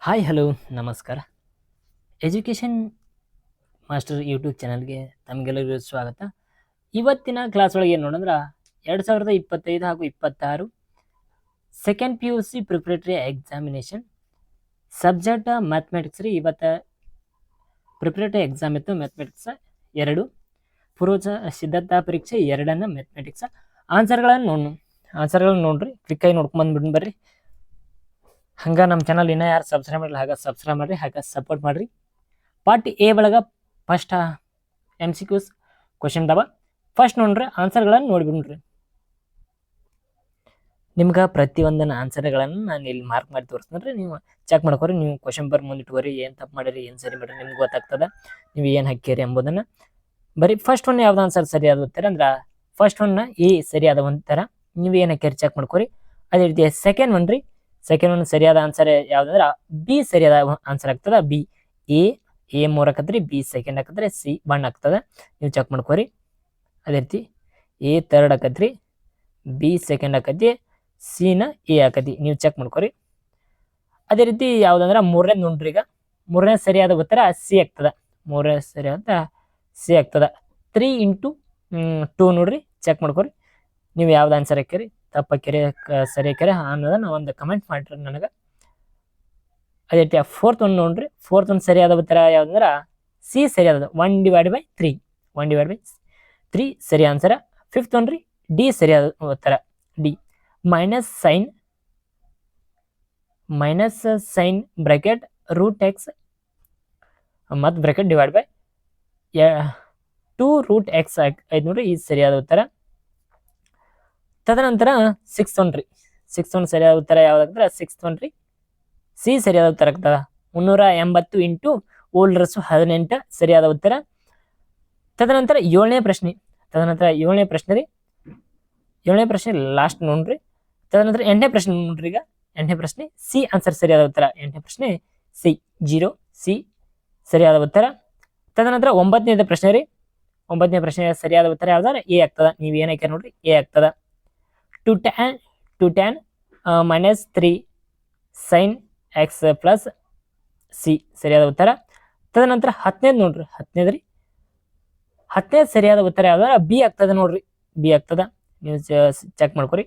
Hi hello ನಮಸ್ಕಾರ. Education master YouTube ಚಾನಲ್ಗೆ ತಮಗೆಲ್ಲರಿಗೂ ಸ್ವಾಗತ. ಇವತ್ತಿನ ಕ್ಲಾಸ್ ಒಳಗೆ ಏನು ನೋಡಂದ್ರೆ 2025 ಹಾಗೂ 26 second P U C preparatory examination subject mathematics ರೀ. ಇವತ್ತು ಪ್ರಿಪ್ರೇಟರಿ ಎಕ್ಸಾಮ್ ಇತ್ತು. ಮ್ಯಾಥಮೆಟಿಕ್ಸ್ 2 ಪೂರ್ವ ಸಿದ್ಧತಾ ಪರೀಕ್ಷೆ 2 ಮ್ಯಾಥಮೆಟಿಕ್ಸ್ ಆನ್ಸರ್ಗಳನ್ನು ನೋಡ್ರಿ. ಕ್ವಿಕ್ಕಾಗಿ ನೋಡ್ಕೊಂಬಂದ್ಬಿಟ್ಟು ಬರ್ರಿ. ಹಂಗೆ ನಮ್ಮ ಚಾನಲ್ ಇನ್ನೂ ಯಾರು ಸಬ್ಸ್ಕ್ರೈಬ್ ಮಾಡಿಲ್ಲ ಹಾಗೆ ಸಬ್ಸ್ಕ್ರೈಬ್ ಮಾಡಿರಿ, ಹಾಗೆ ಸಪೋರ್ಟ್ ಮಾಡಿರಿ. ಪಾರ್ಟ್ ಎ ಒಳಗೆ ಫಸ್ಟ್ MCQs ಕ್ವಶನ್ ಅದಾವ. ಫಸ್ಟ್ ನೋಡ್ರಿ ಆನ್ಸರ್ಗಳನ್ನು ನೋಡಿಬಿಡ್ರಿ. ನಿಮ್ಗೆ ಪ್ರತಿಯೊಂದನ್ನ ಆನ್ಸರ್ಗಳನ್ನು ನಾನು ಇಲ್ಲಿ ಮಾರ್ಕ್ ಮಾಡಿ ತೋರಿಸ್ತೀನಿ. ನೀವು ಚೆಕ್ ಮಾಡ್ಕೊರಿ. ನೀವು ಕ್ವಶನ್ ಪೇಪರ್ ಮುಂದೆ ಇಟ್ಕೋರಿ. ಏನು ತಪ್ಪು ಮಾಡಿರಿ, ಏನು ಸರಿ ಮಾಡಿರಿ ನಿಮ್ಗೆ ಗೊತ್ತಾಗ್ತದೆ. ನೀವು ಏನು ಹಾಕಿರಿ ಎಂಬುದನ್ನು ಬರೀ ಫಸ್ಟ್ ಒನ್ ಯಾವ್ದು ಆನ್ಸರ್ ಸರಿಯಾದ ಉತ್ತರ ಅಂದ್ರೆ ಫಸ್ಟ್ ಒನ್ನ ಎ ಸರಿಯಾದ ಒಂಥರ ನೀವು ಏನು ಹಾಕಿರಿ ಚೆಕ್ ಮಾಡ್ಕೊರಿ. ಅದೇ ರೀತಿ ಸೆಕೆಂಡ್ ಒನ್ ರೀ, ಸೆಕೆಂಡ್ ಒನ್ ಸರಿಯಾದ ಆನ್ಸರ್ ಯಾವ್ದಂದ್ರೆ ಬಿ ಸರಿಯಾದ ಆನ್ಸರ್ ಆಗ್ತದ. ಬಿ ಎ 3 ಹಾಕತ್ರಿ, ಬಿ ಸೆಕೆಂಡ್ ಹಾಕತ್ರಿ, ಸಿ 1 ಆಗ್ತದ. ನೀವು ಚೆಕ್ ಮಾಡ್ಕೊರಿ. ಅದೇ ರೀತಿ ಎ ಥರ್ಡ್ ಹಾಕತ್ರಿ, ಬಿ ಸೆಕೆಂಡ್ ಹಾಕತಿ, ಸಿನ ಎ ಹಾಕತಿ. ನೀವು ಚೆಕ್ ಮಾಡ್ಕೊರಿ. ಅದೇ ರೀತಿ ಯಾವ್ದಂದ್ರೆ ಮೂರನೇ ನೋಡ್ರಿ. ಈಗ ಮೂರನೇ ಸರಿಯಾದ ಉತ್ತರ ಸಿ ಆಗ್ತದ. ಮೂರನೇ ಸರಿಯಾದ ಸಿ ಆಗ್ತದ. 3 into 2 ನೋಡ್ರಿ, ಚೆಕ್ ಮಾಡ್ಕೊರಿ. ನೀವು ಯಾವ್ದು ಆನ್ಸರ್ ಹಾಕಿರಿ, ತಪ್ಪು ಹಾಕಿರಿ, ಸರಿ ಹಾಕಿರಿ ಅನ್ನೋದನ್ನ ಒಂದು ಕಮೆಂಟ್ ಮಾಡಿರಿ ನನಗೆ. ಅದೇ ರೀತಿ ಫೋರ್ತ್ ಒನ್ ನೋಡ್ರಿ. ಫೋರ್ತ್ ಒಂದು ಸರಿಯಾದ ಉತ್ತರ ಯಾವ್ದಂದ್ರೆ ಸಿ ಸರಿಯಾದ 1/3. 1/3 ಸರಿ ಆನ್ಸರ್. ಫಿಫ್ತ್ ಒನ್ ರೀ, ಡಿ ಸರಿಯಾದ ಉತ್ತರ. D minus sign bracket √x ಮತ್ತು ಬ್ರಾಕೆಟ್ ಡಿವೈಡ್ ಬೈ 2√x ಐದು ನೋಡ್ರಿ, ಇದು ಸರಿಯಾದ ಉತ್ತರ. ತದನಂತರ ಸಿಕ್ಸ್ ಒನ್ ಸರಿಯಾದ ಉತ್ತರ ಯಾವ್ದಾಗ್ತದೆ? ಸಿಕ್ಸ್ ಒನ್ ರೀ, ಸಿ ಸರಿಯಾದ ಉತ್ತರ ಆಗ್ತದ. 380 ಇಂಟು ಓಲ್ಡರ್ಸು 18 ಸರಿಯಾದ ಉತ್ತರ. ತದನಂತರ ಏಳನೇ ಪ್ರಶ್ನೆ ರೀ. ಏಳನೇ ಪ್ರಶ್ನೆ ಲಾಸ್ಟ್ ನೋಡ್ರಿ. ತದನಂತರ 8ನೇ ಪ್ರಶ್ನೆ ನೋಡ್ರಿ. ಈಗ 8ನೇ ಪ್ರಶ್ನೆ ಸಿ ಆನ್ಸರ್ ಸರಿಯಾದ ಉತ್ತರ. 8ನೇ ಪ್ರಶ್ನೆ ಸಿ 0 ಸಿ ಸರಿಯಾದ ಉತ್ತರ. ತದನಂತರ 9ನೇ ಪ್ರಶ್ನೆ ರೀ. 9ನೇ ಪ್ರಶ್ನೆ ಸರಿಯಾದ ಉತ್ತರ ಯಾವ್ದಾರ ಎ ಆಗ್ತದ. ನೀವು ಏನ್ ಹಾಕ್ಯಾರ ನೋಡ್ರಿ, ಎ ಆಗ್ತದ. 2 tan -3 sin x plus C ಸರಿಯಾದ ಉತ್ತರ. ತದನಂತರ 10ನೇದು ನೋಡ್ರಿ. 10ನೇದು ಸರಿಯಾದ ಉತ್ತರ ಯಾವ್ದಾರ ಬಿ ಆಗ್ತದ ನೋಡ್ರಿ, ಬಿ ಆಗ್ತದ. ನೀವು ಚೆಕ್ ಮಾಡ್ಕೊರಿ.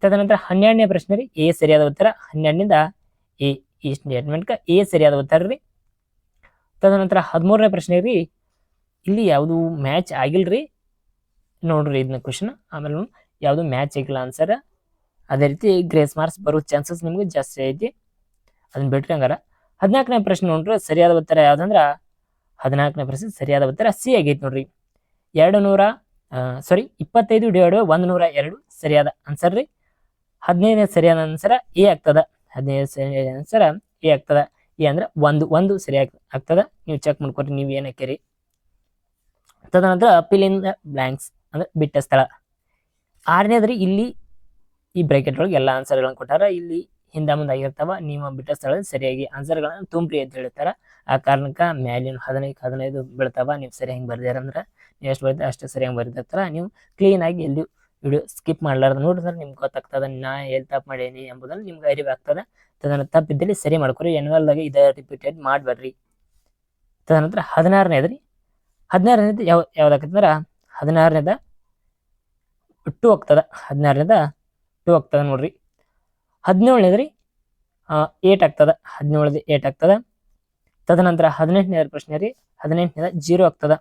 ತದನಂತರ 12ನೇ ಪ್ರಶ್ನೆ ರೀ, ಎ ಸರಿಯಾದ ಉತ್ತರ. 12ನಿಂದ ಎ ಈ ಸ್ಟೇಟ್ಮೆಂಟ್ಗೆ ಎ ಸರಿಯಾದ ಉತ್ತರ ರೀ. ತದನಂತರ 13ನೇ ಪ್ರಶ್ನೆ ರೀ, ಇಲ್ಲಿ ಯಾವುದು ಮ್ಯಾಚ್ ಆಗಿಲ್ರಿ ನೋಡ್ರಿ ಇದನ್ನ ಕ್ವಶನ್. ಆಮೇಲೆ ಯಾವುದು ಮ್ಯಾಚ್ ಆಗಿಲ್ಲ ಆನ್ಸರ್. ಅದೇ ರೀತಿ ಗ್ರೇಸ್ ಮಾರ್ಕ್ಸ್ ಬರೋ ಚಾನ್ಸಸ್ ನಿಮ್ಗೆ ಜಾಸ್ತಿ ಐತಿ, ಅದನ್ನ ಬಿಟ್ರಿ. ಹಂಗಾರ 14ನೇ ಪ್ರಶ್ನೆ ನೋಡ್ರಿ, ಸರಿಯಾದ ಉತ್ತರ ಯಾವ್ದಂದ್ರ 14ನೇ ಪ್ರಶ್ನೆ ಸರಿಯಾದ ಉತ್ತರ ಸಿ ಆಗೈತಿ ನೋಡ್ರಿ. 25 ಡಿವೈಡ್ 102 ಸರಿಯಾದ ಆನ್ಸರ್ ರೀ. 15ನೇ ಸರಿಯಾದ ಆನ್ಸರ್ ಎ ಆಗ್ತದ. 15ನೇ ಸರಿಯಾದ ಆನ್ಸರ್ ಎ ಆಗ್ತದ. ಎ ಅಂದ್ರೆ ಒಂದು ಸರಿಯಾಗಿ ಆಗ್ತದ. ನೀವು ಚೆಕ್ ಮಾಡ್ಕೊರಿ ನೀವು ಏನ್ ಹಾಕಿರಿ. ತದನಂತರ ಫಿಲ್ ಇನ್ ದ ಬ್ಲಾಂಕ್ಸ್ ಅಂದ್ರೆ ಬಿಟ್ಟ ಸ್ಥಳ. 6ನೇದ್ರಿ, ಇಲ್ಲಿ ಈ ಬ್ರಾಕೆಟ್ ಒಳಗೆ ಎಲ್ಲ ಆನ್ಸರ್ಗಳನ್ನು ಕೊಟ್ಟಾರ. ಇಲ್ಲಿ ಹಿಂದ ಮುಂದೆ ಆಗಿರ್ತಾವ. ನೀವು ಬಿಟ್ಟ ಸ್ಥಳದಲ್ಲಿ ಸರಿಯಾಗಿ ಆನ್ಸರ್ಗಳನ್ನು ತುಂಬ್ರಿ ಅಂತ ಹೇಳ್ತಾರ. ಆ ಕಾರಣಕ್ಕೆ ಮ್ಯಾಲಿನ 15 ಬೀಳ್ತಾವ. ನೀವು ಸರಿಯಾಗಿ ಬರ್ದಿರಂದ್ರೆ ನೀವು ಎಷ್ಟು ಬರ್ತೀರ ಅಷ್ಟು ಸರಿಯಾಗಿ ಬರ್ದಿರ್ತಾರ. ನೀವು ಕ್ಲೀನಾಗಿ ಎಲ್ಲಿ ವಿಡಿಯೋ ಸ್ಕಿಪ್ ಮಾಡ್ಲಾರ್ದು ನೋಡಿದ್ರೆ ನಿಮ್ಗೆ ಗೊತ್ತಾಗ್ತದೆ ನಾ ಎಲ್ಲಿ ತಪ್ಪು ಮಾಡೀನಿ ಎಂಬುದನ್ನು ನಿಮ್ಗೆ ಅರಿವಾಗ್ತದೆ. ತದನಂತರ ತಪ್ಪಿದ್ದಲ್ಲಿ ಸರಿ ಮಾಡ್ಕೊರಿ. ಎನ್ಯುವಲ್ದಾಗ ಇದೇ ರಿಪೀಟೆಡ್ ಮಾಡಬೇಡ್ರಿ. ತದನಂತರ 16ನೇದ್ರಿ. 16ನೇದು ಯಾವ್ದಾಕಂದ್ರೆ 16ನೇದ 2 ಆಗ್ತದ. 16ನೇದ 2 ಆಗ್ತದ ನೋಡ್ರಿ. 17ನೇದ್ರಿ 8 ಆಗ್ತದ. 17ನೇದು 8 ಆಗ್ತದ. ತದನಂತರ 18ನೇ ಪ್ರಶ್ನೆ ರೀ. 18ನೇದ 0 ಆಗ್ತದ.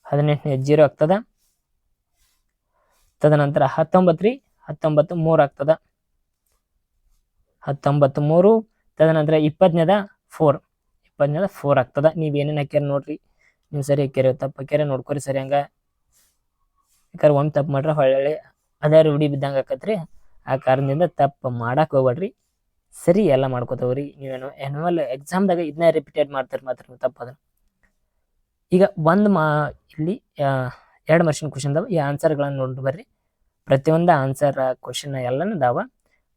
18ನೇ 0 ಆಗ್ತದ. ತದನಂತರ 19 ರೀ. 19 3 ಆಗ್ತದ. 19 3. ತದನಂತರ 20ನೇದ 4. 20ನೇದ 4 ಆಗ್ತದ. ನೀವು ಏನೇನು ಹಾಕ್ಯಾರ ನೋಡ್ರಿ. ನೀವು ಸರಿ ಹಾಕ್ಯಾರ ತಪ್ಪು ಹಾಕ್ಯಾರ ನೋಡ್ಕೊರಿ ಸರಿ. ಹಂಗ ಯಾಕಂದ್ರೆ ಒಂದು ತಪ್ಪು ಮಾಡ್ರೆ ಹೊಳ್ಳೆ ಅದೇ ರೂಢಿ ಬಿದ್ದಂಗೆ ಆಕತ್ರಿ. ಆ ಕಾರಣದಿಂದ ತಪ್ಪು ಮಾಡಕ್ಕೆ ಹೋಗ್ಬೇಡ್ರಿ, ಸರಿ ಎಲ್ಲ ಮಾಡ್ಕೋತಾವ್ರಿ. ನೀವೇನು ಆ್ಯನ್ಯುವಲ್ ಎಕ್ಸಾಮ್ದಾಗ ಇದನ್ನ ರಿಪೀಟೆಡ್ ಮಾಡ್ತಾರೆ ಮಾತ್ರ ತಪ್ಪದ. ಈಗ ಇಲ್ಲಿ 2 ಮಾರ್ಕ್ಸಿನ ಕ್ವಶನ್ ಅದಾವ. ಈ ಆನ್ಸರ್ಗಳನ್ನು ನೋಡಿ ಬರ್ರಿ. ಪ್ರತಿಯೊಂದು ಆನ್ಸರ್ ಕ್ವಶನ್ ಎಲ್ಲನೂ ಅದಾವ.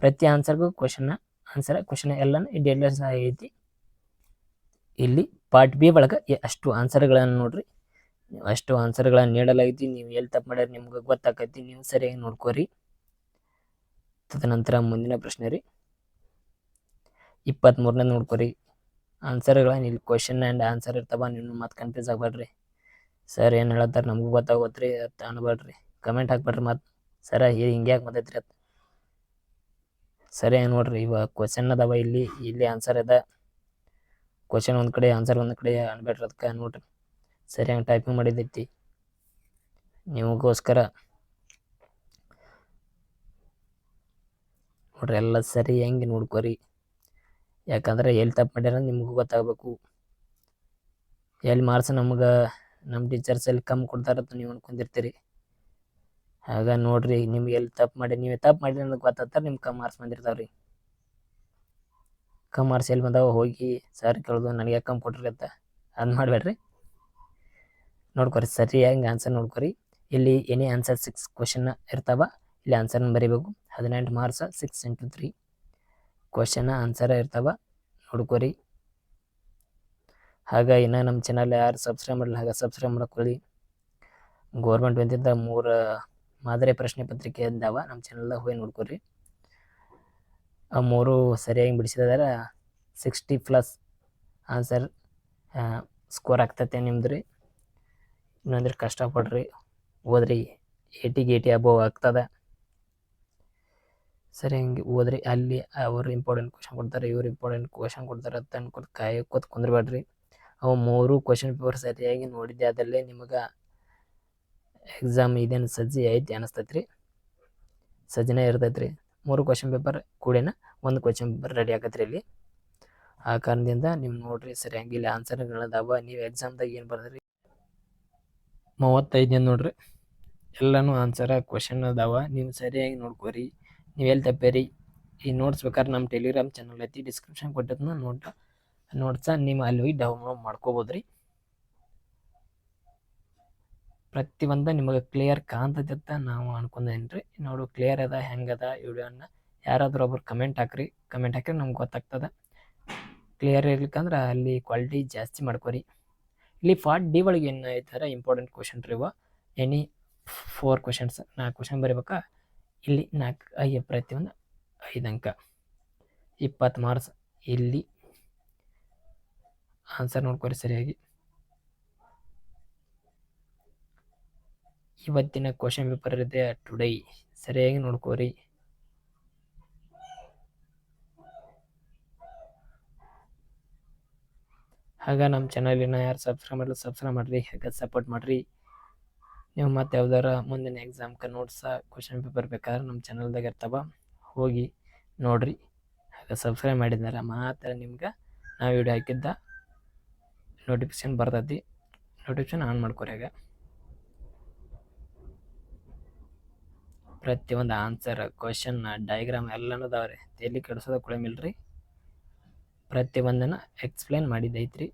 ಪ್ರತಿ ಆನ್ಸರ್ಗೂ ಕ್ವಶನ್ ಎಲ್ಲನೂ ಡೀಟೇಲ್ಸ್ ಐತಿ. ಇಲ್ಲಿ ಪಾರ್ಟ್ ಬಿ ಒಳಗೆ ಅಷ್ಟು ಆನ್ಸರ್ಗಳನ್ನು ನೋಡ್ರಿ. ಅಷ್ಟು ಆನ್ಸರ್ಗಳನ್ನು ನೀಡಲಾಗೈತಿ. ನೀವು ಎಲ್ಲಿ ತಪ್ಪು ಮಾಡ್ಯಾರ ನಿಮ್ಗೆ ಗೊತ್ತಾಕೈತಿ. ನೀವು ಸರಿಯಾಗಿ ನೋಡ್ಕೋರಿ. ತದನಂತರ ಮುಂದಿನ ಪ್ರಶ್ನೆ ರೀ. 23ನೇ ನೋಡ್ಕೊರಿ. ಆನ್ಸರ್ಗಳ ಇಲ್ಲಿ ಕ್ವಶನ್ ಆ್ಯಂಡ್ ಆನ್ಸರ್ ಇರ್ತಾವ. ನೀವು ಮತ್ತೆ ಕನ್ಫ್ಯೂಸ್ ಆಗಬೇಡ್ರಿ. ಸರ್ ಏನು ಹೇಳತ್ತಾರ ನಮಗೂ ಗೊತ್ತಾಗೋತ್ರಿ ಅಂತ ಅನ್ಬೇಡ್ರಿ. ಕಮೆಂಟ್ ಹಾಕ್ಬೇಡ್ರಿ ಮತ್ತೆ ಸರ ಹಿಂಗೆ ಯಾಕೆ ಬಂದೈತ್ರಿ ಅಂತ. ಸರಿ ನೋಡ್ರಿ, ಇವಾಗ ಕ್ವಶನ್ ಅದಾವ, ಇಲ್ಲಿ ಆನ್ಸರ್ ಅದ. ಕ್ವಶನ್ ಒಂದು ಕಡೆ ಆನ್ಸರ್ ಒಂದು ಕಡೆ ಅನ್ಬೇಡ್ರಿ. ಅದಕ್ಕೆ ನೋಡ್ರಿ ಸರಿಯಾಗಿ ಟೈಪಿಂಗ್ ಮಾಡಿದೈತಿ ನಿಮಗೋಸ್ಕರ. ನೋಡ್ರಿ ಎಲ್ಲ ಸರಿ ಹೆಂಗೆ ನೋಡ್ಕೊರಿ. ಯಾಕಂದ್ರೆ ಎಲ್ಲಿ ತಪ್ಪು ಮಾಡ್ಯಾರ ನಿಮಗೂ ಗೊತ್ತಾಗಬೇಕು. ಎಲ್ಲಿ ಮಾರ್ಕ್ಸ್ ನಮ್ಮ ಟೀಚರ್ಸ್ ಎಲ್ಲಿ ಕಮ್ಮಿ ಕೊಡ್ತಾರಂತ ನೀವು ಅನ್ಕೊಂಡಿರ್ತೀರಿ. ಆಗ ನೋಡ್ರಿ ನಿಮ್ಗೆ ಎಲ್ಲಿ ತಪ್ಪು ಮಾಡಿ ನೀವೇ ತಪ್ಪು ಮಾಡಿ ಅನ್ನೋದು ಗೊತ್ತಾಗ್ತಾರೆ. ನಿಮ್ಗೆ ಕಮ್ಮಿ ಮಾರ್ಕ್ಸ್ ಬಂದಿರ್ತಾವ್ರಿ. ಕಮ್ಮಿ ಮಾರ್ಕ್ಸ್ ಎಲ್ಲಿ ಬಂದಾವ ಹೋಗಿ ಸರ್ ಕೇಳೋದು ನನಗೆ ಯಾಕೆ ಕಮ್ಮಿ ಕೊಟ್ರಿ ಅಂತ ಅದು ಮಾಡಬೇಡ್ರಿ. ನೋಡ್ಕೊರಿ ಸರಿಯಾಗಿ ಆನ್ಸರ್ ನೋಡ್ಕೊರಿ. ಇಲ್ಲಿ ಎನಿ ಆನ್ಸರ್ 6 ಕ್ವಶನ್ ಇರ್ತಾವ. ಇಲ್ಲಿ ಆನ್ಸರ್ನ ಬರೀಬೇಕು. 18 ಮಾರ್ಕ್ಸ್ 6 × 3 ಕ್ವಶನ್ ಆನ್ಸರ್ ಇರ್ತಾವ. ನೋಡ್ಕೊರಿ. ಆಗ ಇನ್ನು ನಮ್ಮ ಚಾನಲ್ ಯಾರು ಸಬ್ಸ್ಕ್ರೈಬ್ ಮಾಡಲ್ಲ ಹಾಗೆ ಸಬ್ಸ್ಕ್ರೈಬ್ ಮಾಡ್ಕೊಳ್ಳಿ. ಗೌರ್ಮೆಂಟ್ ಬಂದಿದ್ದ 3 ಮಾದರಿ ಪ್ರಶ್ನೆ ಪತ್ರಿಕೆ ಇದ್ದಾವ. ನಮ್ಮ ಚಾನಲ್ದಾಗ ಹೋಗಿ ನೋಡ್ಕೊರಿ. ಆ 3 ಸರಿಯಾಗಿ ಬಿಡಿಸಿದಾರೆ 60+ ಆನ್ಸರ್ ಸ್ಕೋರ್ ಆಗ್ತೈತೆ ನಿಮ್ದು ರೀ. ಇನ್ನೊಂದ್ರೆ ಕಷ್ಟಪಡ್ರಿ, ಓದ್ರಿ. 80 ಅಬೋವ್ ಆಗ್ತದೆ. ಸರಿ ಹಂಗೆ ಓದ್ರಿ. ಅಲ್ಲಿ ಅವರು ಇಂಪಾರ್ಟೆಂಟ್ ಕ್ವಶನ್ ಕೊಡ್ತಾರೆ, ಇವ್ರು ಇಂಪಾರ್ಟೆಂಟ್ ಕ್ವಶನ್ ಕೊಡ್ತಾರೆ ಅಂತ ಅನ್ಕೊತ ಕಾಯಕೋತ್ ಕುಂದ್ರಬೇಡ್ರಿ. ಅವು 3 ಕ್ವಶನ್ ಪೇಪರ್ ಸರಿಯಾಗಿ ನೋಡಿದ್ದೆ ಅದಲ್ಲೇ ನಿಮಗೆ ಎಕ್ಸಾಮ್ ಇದೇನು ಸಜ್ಜಿ ಐತಿ ಅನಿಸ್ತೈತ್ರಿ. ಸಜ್ಜನೇ ಇರ್ತೈತ್ರಿ. 3 ಕ್ವಶನ್ ಪೇಪರ್ ಕೂಡಿನ 1 ಕ್ವಶನ್ ಪೇಪರ್ ರೆಡಿ ಆಗತ್ರಿ ಇಲ್ಲಿ. ಆ ಕಾರಣದಿಂದ ನೀವು ನೋಡ್ರಿ ಸರಿಯಾಗಿ ಇಲ್ಲಿ ಆನ್ಸರ್ಗಳದಾವ. ನೀವು ಎಕ್ಸಾಮ್ದಾಗ ಏನು ಬರ್ದ್ರಿ 35 ನೋಡ್ರಿ. ಎಲ್ಲನೂ ಆನ್ಸರ್ ಕ್ವಶನ್ ಅದಾವ. ನೀವು ಸರಿಯಾಗಿ ನೋಡ್ಕೋರಿ. ನೀವು ಎಲ್ಲಿ ತಪ್ಪೇರಿ ಈ ನೋಟ್ಸ್ ಬೇಕಾದ್ರೆ ನಮ್ಮ ಟೆಲಿಗ್ರಾಮ್ ಚಾನಲ್ ಐತಿ, ಡಿಸ್ಕ್ರಿಪ್ಷನ್ ಕೊಟ್ಟಿದ್ನ ನೋಟ್ಸ ನೀವು ಅಲ್ಲಿ ಹೋಗಿ ಡೌನ್ಲೋಡ್ ಮಾಡ್ಕೋಬೋದ್ರಿ. ಪ್ರತಿಯೊಂದು ನಿಮಗೆ ಕ್ಲಿಯರ್ ಕಾಣ್ತೈತೆ ಅಂತ ನಾವು ಅನ್ಕೊಂಡೇನ್ರಿ. ನೋಡು ಕ್ಲಿಯರ್ ಅದ ಹೆಂಗದ ವಿಡಿಯೋನ ಯಾರಾದ್ರೂ ಒಬ್ರು ಕಮೆಂಟ್ ಹಾಕ್ರಿ. ಕಮೆಂಟ್ ಹಾಕಿದ್ರೆ ನಮ್ಗೆ ಗೊತ್ತಾಗ್ತದೆ. ಕ್ಲಿಯರ್ ಇರ್ಲಿಕ್ಕಂದ್ರೆ ಅಲ್ಲಿ ಕ್ವಾಲಿಟಿ ಜಾಸ್ತಿ ಮಾಡ್ಕೊರಿ. ಇಲ್ಲಿ ಪಾರ್ಟ್ ಡಿ ಒಳಗೆ ಏನು ಐತಾರೆ ಇಂಪಾರ್ಟೆಂಟ್ ಕ್ವಶನ್ ರೀ. ಎನಿ 4 ಕ್ವಶನ್ಸ್ 4 ಕ್ವಶನ್ ಬರೀಬೇಕಾ. ಇಲ್ಲಿ 4 ಪ್ರತಿಯೊಂದು 5 ಅಂಕ 20 ಮಾರ್ಕ್ಸ್. ಇಲ್ಲಿ ಆನ್ಸರ್ ನೋಡ್ಕೊರಿ ಸರಿಯಾಗಿ. ಇವತ್ತಿನ ಕ್ವಶನ್ ಪೇಪರ್ ಇದೆ ಟುಡೇ, ಸರಿಯಾಗಿ ನೋಡ್ಕೋರಿ. ಆಗ ನಮ್ಮ ಚಾನಲಿನ ಯಾರು ಸಬ್ಸ್ಕ್ರೈಬ್ ಮಾಡಲಿ ಸಬ್ಸ್ಕ್ರೈಬ್ ಮಾಡಿರಿ. ಹಾಗೆ ಸಪೋರ್ಟ್ ಮಾಡಿರಿ. ನೀವು ಮತ್ತೆ ಯಾವ್ದಾರ ಮುಂದಿನ ಎಕ್ಸಾಮ್ಗೆ ನೋಟ್ಸ ಕ್ವಶನ್ ಪೇಪರ್ ಬೇಕಾದ್ರೆ ನಮ್ಮ ಚಾನಲ್ದಾಗ ಇರ್ತಾವ, ಹೋಗಿ ನೋಡಿರಿ. ಹಾಗೆ ಸಬ್ಸ್ಕ್ರೈಬ್ ಮಾಡಿದ್ದಾರೆ ಮಾತ್ರ ನಿಮ್ಗೆ ನಾವು ವಿಡಿಯೋ ಹಾಕಿದ್ದ ನೋಟಿಫಿಕೇಶನ್ ಬರ್ತೈತಿ. ನೋಟಿಫಿಕೇಶನ್ ಆನ್ ಮಾಡ್ಕೊರಿ. ಆಗ ಪ್ರತಿಯೊಂದು ಆನ್ಸರ್ ಕ್ವಶನ್ ಡಯಾಗ್ರಾಮ್ ಎಲ್ಲನೂ ಅದಾವ್ರಿ. ತಲೆ ಕೆಡಿಸೋದ ಕುಳಮಿಲ್ರಿ. ಪ್ರತಿಯೊಂದನ್ನು ಎಕ್ಸ್ಪ್ಲೇನ್ ಮಾಡಿದ್ದೈತ್ರಿ.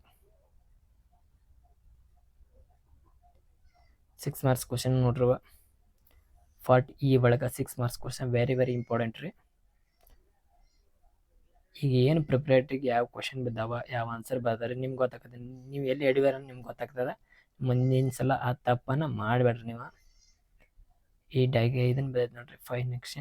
6 ಮಾರ್ಕ್ಸ್ ಕ್ವಶನ್ ನೋಡ್ರಿ. ಪಾರ್ಟ್ ಈ ಒಳಗೆ 6 ಮಾರ್ಕ್ಸ್ ಕ್ವಶನ್ ವೆರಿ ಇಂಪಾರ್ಟೆಂಟ್ ರೀ. ಈಗ ಏನು ಪ್ರಿಪ್ರೇಟ್ರಿಗೆ ಯಾವ ಕ್ವಶನ್ ಬಿದ್ದಾವ ಯಾವ ಆನ್ಸರ್ ಬರ್ದಾರೆ ನಿಮ್ಗೆ ಗೊತ್ತಾಗ್ತದೆ. ನೀವು ಎಲ್ಲಿ ಎಡಿವಾರ ನಿಮ್ಗೆ ಗೊತ್ತಾಗ್ತದೆ. ಮುಂದಿನ ಸಲ ಆ ತಪ್ಪನ್ನು ಮಾಡಬೇಡ್ರಿ ನೀವು. ಈ ಇದನ್ನು ಬೆಳೆದ ನೋಡ್ರಿ 5 ನೆಕ್ಸ್ಟ್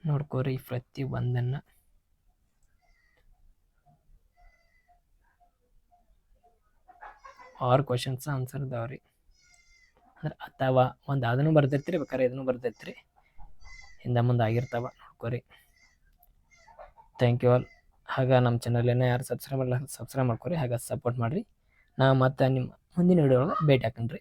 ನೋಡ್ಕೋರಿ. ಪ್ರತಿ ಒಂದನ್ನು 6 ಕ್ವಶನ್ಸ್ ಆನ್ಸರ್ ಇದಾವ್ರಿ. ಅಂದ್ರೆ ಅಥವಾ ಒಂದು ಅದನ್ನು ಬರ್ದೈತ್ರಿ, ಬೇಕಾದ್ರೆ ಇದನ್ನು ಬರ್ದೈತ್ರಿ, ಹಿಂದ ಮುಂದೆ ಆಗಿರ್ತಾವ. ನೋಡ್ಕೋರಿ. Thank you all. ಹಾಗೆ ನಮ್ಮ ಚಾನಲನ್ನು ಯಾರು ಸಬ್ಸ್ಕ್ರೈಬ್ ಮಾಡಲ್ಲ ಸಬ್ಸ್ಕ್ರೈಬ್ ಮಾಡ್ಕೊರಿ. ಹಾಗೆ ಸಪೋರ್ಟ್ ಮಾಡಿರಿ. ನಾ ಮತ್ತೆ ನಿಮ್ಮ ಮುಂದಿನ ವಿಡಿಯೋ ಒಳಗೆ ಭೇಟಿ ಹಾಕನ್ರಿ.